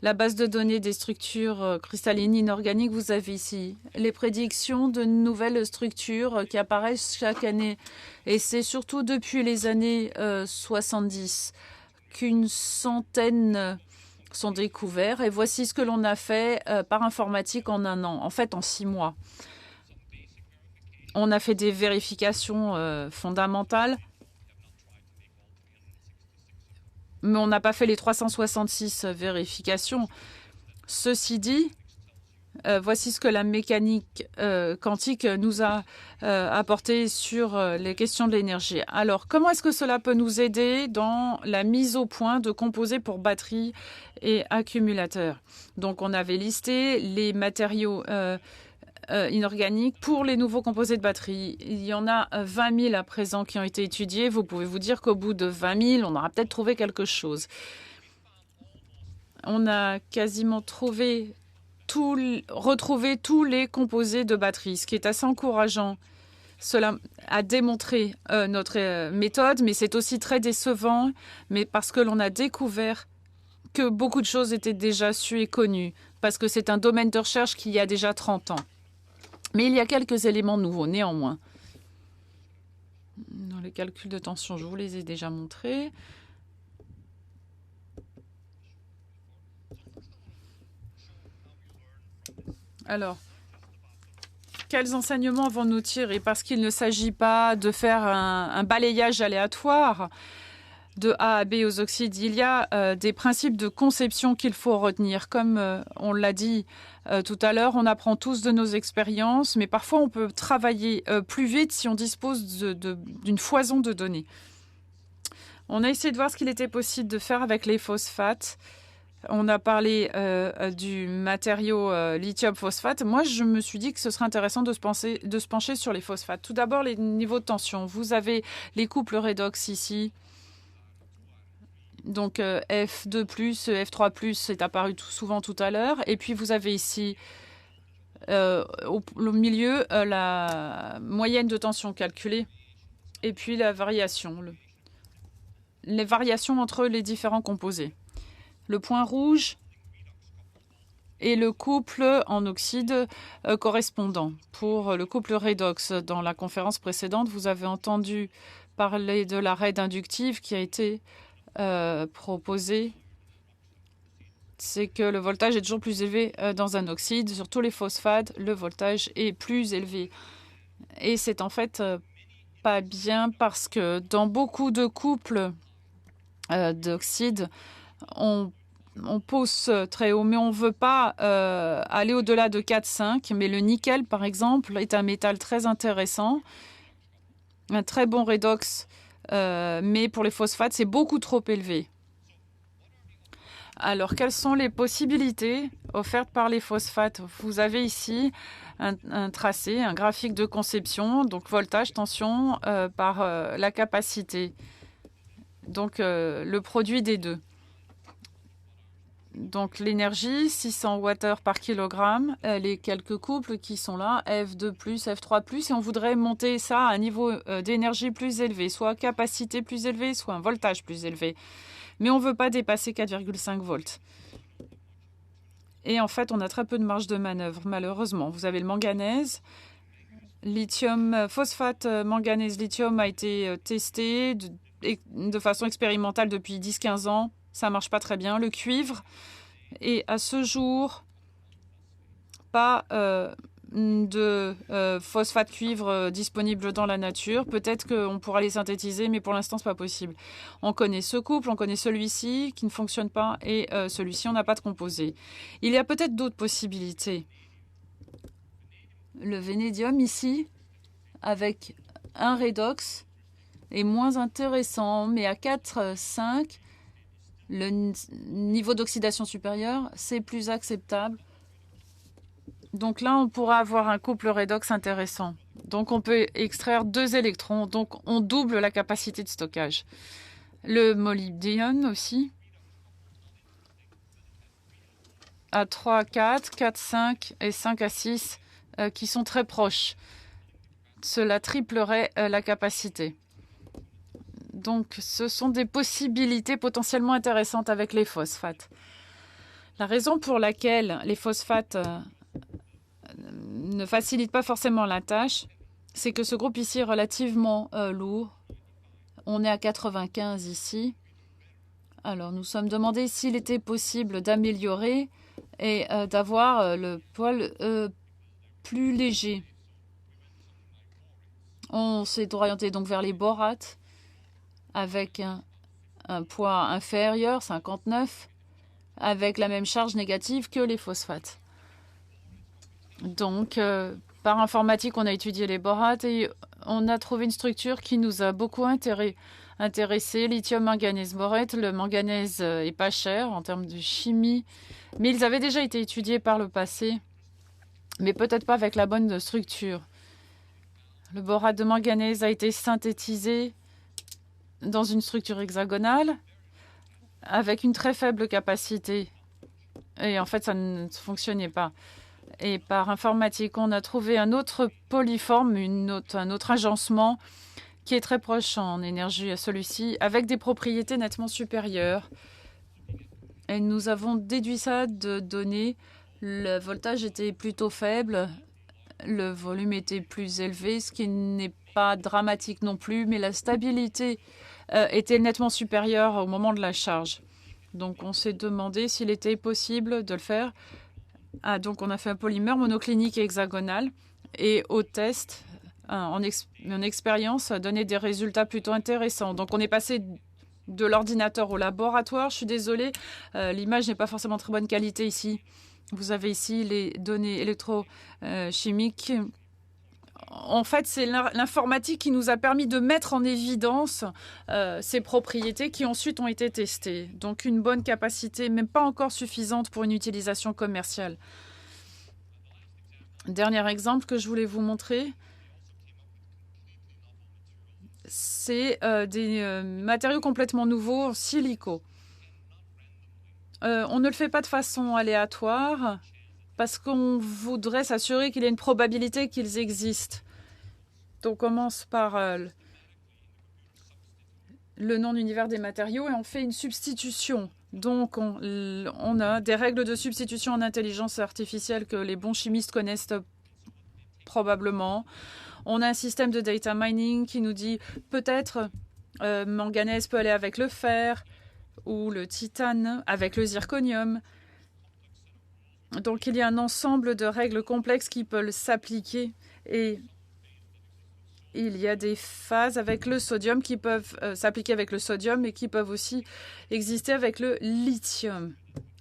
la base de données des structures cristallines inorganiques, vous avez ici les prédictions de nouvelles structures qui apparaissent chaque année. Et c'est surtout depuis les années 70 qu'une centaine sont découverts. Et voici ce que l'on a fait par informatique en 1 an, en fait en 6 mois. On a fait des vérifications fondamentales, mais on n'a pas fait les 366 vérifications. Ceci dit, voici ce que la mécanique quantique nous a apporté sur les questions de l'énergie. Alors, comment est-ce que cela peut nous aider dans la mise au point de composés pour batteries et accumulateurs? Donc, on avait listé les matériaux inorganiques pour les nouveaux composés de batterie. Il y en a 20 000 à présent qui ont été étudiés. Vous pouvez vous dire qu'au bout de 20 000, on aura peut-être trouvé quelque chose. On a quasiment retrouvé tous les composés de batterie, ce qui est assez encourageant. Cela a démontré notre méthode, mais c'est aussi très décevant, mais parce que l'on a découvert que beaucoup de choses étaient déjà sues et connues, parce que c'est un domaine de recherche qui a déjà 30 ans. Mais il y a quelques éléments nouveaux, néanmoins. Dans les calculs de tension, je vous les ai déjà montrés. Alors, quels enseignements vont-nous tirer? Parce qu'il ne s'agit pas de faire un balayage aléatoire de A à B aux oxydes. Il y a des principes de conception qu'il faut retenir. Comme on l'a dit tout à l'heure, on apprend tous de nos expériences, mais parfois on peut travailler plus vite si on dispose d'une foison de données. On a essayé de voir ce qu'il était possible de faire avec les phosphates. On a parlé du matériau lithium-phosphate. Moi, je me suis dit que ce serait intéressant de se pencher sur les phosphates. Tout d'abord, les niveaux de tension. Vous avez les couples redox ici. Donc F2+, F3+, c'est apparu souvent tout à l'heure. Et puis vous avez ici, au milieu, la moyenne de tension calculée. Et puis la variation, les variations entre les différents composés. Le point rouge est le couple en oxyde correspondant. Pour le couple redox, dans la conférence précédente, vous avez entendu parler de la raide inductive qui a été proposée. C'est que le voltage est toujours plus élevé dans un oxyde. Sur tous les phosphates, le voltage est plus élevé. Et c'est en fait pas bien parce que dans beaucoup de couples d'oxydes, on on pousse très haut, mais on ne veut pas aller au-delà de 4,5. Mais le nickel, par exemple, est un métal très intéressant, un très bon redox, mais pour les phosphates, c'est beaucoup trop élevé. Alors, quelles sont les possibilités offertes par les phosphates? Vous avez ici un tracé, un graphique de conception, donc voltage, tension par la capacité, donc le produit des deux. Donc l'énergie, 600 Wh par kilogramme, les quelques couples qui sont là, F2+, F3+, et on voudrait monter ça à un niveau d'énergie plus élevé, soit capacité plus élevée, soit un voltage plus élevé. Mais on ne veut pas dépasser 4,5 volts. Et en fait, on a très peu de marge de manœuvre, malheureusement. Vous avez le manganèse. Lithium, phosphate, manganèse, lithium a été testé de façon expérimentale depuis 10-15 ans. Ça ne marche pas très bien. Le cuivre, et à ce jour, pas de phosphate cuivre disponible dans la nature. Peut-être qu'on pourra les synthétiser, mais pour l'instant, ce n'est pas possible. On connaît ce couple, on connaît celui-ci qui ne fonctionne pas, et celui-ci, on n'a pas de composé. Il y a peut-être d'autres possibilités. Le vanadium ici, avec un redox, est moins intéressant, mais à 4,5, le niveau d'oxydation supérieur, c'est plus acceptable. Donc là, on pourra avoir un couple redox intéressant. Donc on peut extraire 2 électrons, donc on double la capacité de stockage. Le molybdénum aussi, à 3 à 4, 4 5 et 5 à 6, qui sont très proches. Cela triplerait la capacité. Donc, ce sont des possibilités potentiellement intéressantes avec les phosphates. La raison pour laquelle les phosphates ne facilitent pas forcément la tâche, c'est que ce groupe ici est relativement lourd. On est à 95 ici. Alors, nous sommes demandé s'il était possible d'améliorer et d'avoir le poil plus léger. On s'est orienté donc vers les borates, avec un poids inférieur, 59, avec la même charge négative que les phosphates. Donc, par informatique, on a étudié les borates et on a trouvé une structure qui nous a beaucoup intéressé. Lithium, manganèse, borate. Le manganèse est pas cher en termes de chimie, mais ils avaient déjà été étudiés par le passé, mais peut-être pas avec la bonne structure. Le borate de manganèse a été synthétisé dans une structure hexagonale avec une très faible capacité. Et en fait, ça ne fonctionnait pas. Et par informatique, on a trouvé un autre polyforme, un autre agencement qui est très proche en énergie à celui-ci, avec des propriétés nettement supérieures. Et nous avons déduit ça de données. Le voltage était plutôt faible, le volume était plus élevé, ce qui n'est pas dramatique non plus, mais la stabilité était nettement supérieure au moment de la charge. Donc on s'est demandé s'il était possible de le faire. Donc on a fait un polymère monoclinique et hexagonal, et au test, en expérience, ça a donné des résultats plutôt intéressants. Donc on est passé de l'ordinateur au laboratoire. Je suis désolée, l'image n'est pas forcément très bonne qualité ici. Vous avez ici les données électrochimiques. En fait, c'est l'informatique qui nous a permis de mettre en évidence ces propriétés qui ensuite ont été testées. Donc une bonne capacité, même pas encore suffisante pour une utilisation commerciale. Dernier exemple que je voulais vous montrer, c'est des matériaux complètement nouveaux en silico. On ne le fait pas de façon aléatoire parce qu'on voudrait s'assurer qu'il y a une probabilité qu'ils existent. Donc on commence par le nom d'univers des matériaux et on fait une substitution. Donc on a des règles de substitution en intelligence artificielle que les bons chimistes connaissent probablement. On a un système de data mining qui nous dit peut-être manganèse peut aller avec le fer ou le titane avec le zirconium. Donc il y a un ensemble de règles complexes qui peuvent s'appliquer et il y a des phases avec le sodium qui peuvent s'appliquer avec le sodium et qui peuvent aussi exister avec le lithium.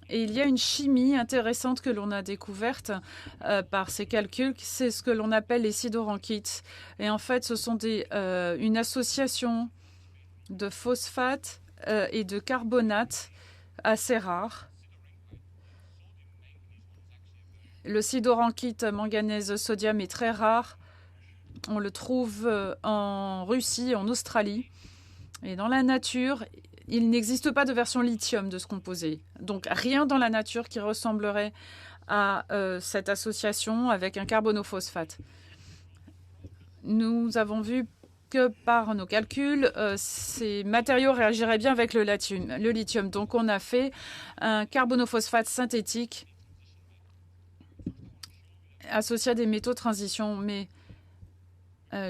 Et il y a une chimie intéressante que l'on a découverte par ces calculs, c'est ce que l'on appelle les sidoranquites. Et en fait, ce sont une association de phosphate et de carbonate assez rare. Le sidoranquite manganèse-sodium est très rare. On le trouve en Russie, en Australie. Et dans la nature, il n'existe pas de version lithium de ce composé. Donc rien dans la nature qui ressemblerait à cette association avec un carbonophosphate. Nous avons vu que par nos calculs, ces matériaux réagiraient bien avec le lithium. Donc on a fait un carbonophosphate synthétique associé à des métaux de transition. Mais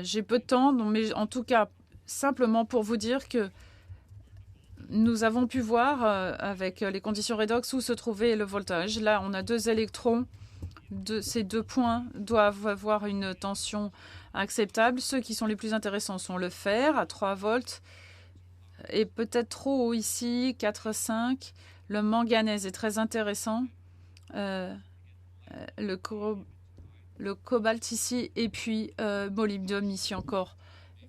j'ai peu de temps, mais en tout cas, simplement pour vous dire que nous avons pu voir avec les conditions redox où se trouvait le voltage. Là, on a 2 électrons. Ces 2 points doivent avoir une tension acceptable. Ceux qui sont les plus intéressants sont le fer à 3 volts et peut-être trop haut ici, 4,5. Le manganèse est très intéressant. Le cobalt ici et puis molybdénum ici encore.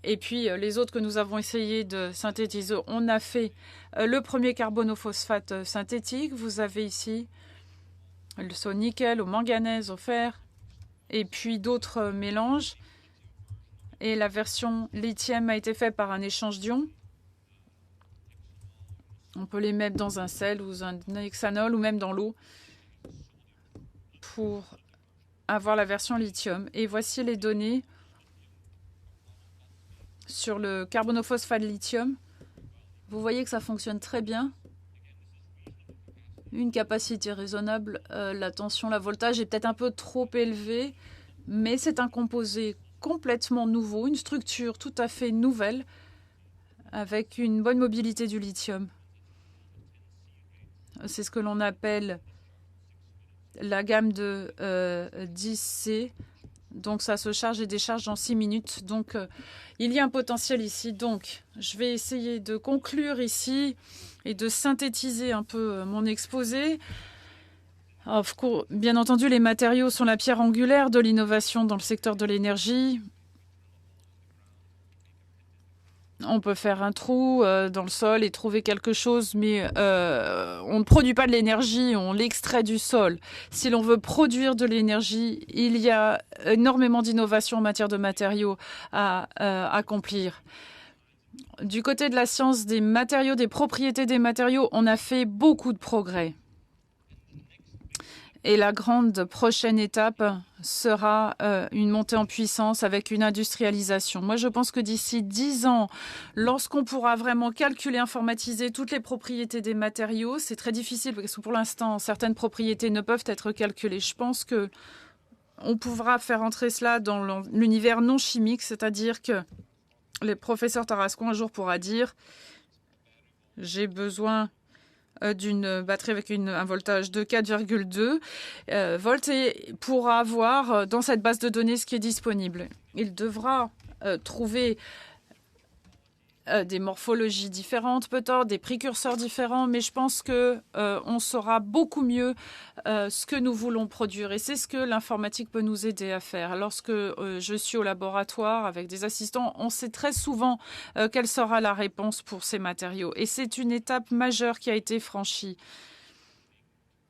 Et puis les autres que nous avons essayé de synthétiser, on a fait le premier carbonophosphate synthétique. Vous avez ici au nickel, au manganèse, au fer, et puis d'autres mélanges. Et la version lithium a été faite par un échange d'ions. On peut les mettre dans un sel ou un hexanol ou même dans l'eau pour avoir la version lithium. Et voici les données sur le carbonophosphate lithium. Vous voyez que ça fonctionne très bien. Une capacité raisonnable. La tension, la voltage est peut-être un peu trop élevée, mais c'est un composé complètement nouveau, une structure tout à fait nouvelle, avec une bonne mobilité du lithium. C'est ce que l'on appelle la gamme de 10C. Donc ça se charge et décharge en 6 minutes. Donc il y a un potentiel ici. Donc je vais essayer de conclure ici et de synthétiser un peu mon exposé. Bien entendu, les matériaux sont la pierre angulaire de l'innovation dans le secteur de l'énergie. On peut faire un trou dans le sol et trouver quelque chose, mais on ne produit pas de l'énergie, on l'extrait du sol. Si l'on veut produire de l'énergie, il y a énormément d'innovations en matière de matériaux à accomplir. Du côté de la science des matériaux, des propriétés des matériaux, on a fait beaucoup de progrès. Et la grande prochaine étape sera une montée en puissance avec une industrialisation. Moi, je pense que d'ici 10 ans, lorsqu'on pourra vraiment calculer, informatiser toutes les propriétés des matériaux, c'est très difficile parce que pour l'instant, certaines propriétés ne peuvent être calculées. Je pense que on pourra faire entrer cela dans l'univers non chimique, c'est-à-dire que le professeur Tarascon un jour pourra dire « J'ai besoin d'une batterie avec un voltage de 4,2 volts et pourra avoir dans cette base de données ce qui est disponible. Il devra trouver des morphologies différentes, peut-être des précurseurs différents, mais je pense que on saura beaucoup mieux ce que nous voulons produire. Et c'est ce que l'informatique peut nous aider à faire. Lorsque je suis au laboratoire avec des assistants, on sait très souvent quelle sera la réponse pour ces matériaux. Et c'est une étape majeure qui a été franchie.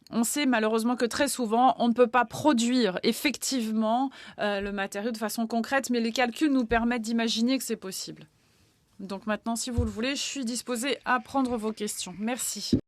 On sait malheureusement que très souvent, on ne peut pas produire effectivement le matériau de façon concrète, mais les calculs nous permettent d'imaginer que c'est possible. Donc maintenant, si vous le voulez, je suis disposée à prendre vos questions. Merci.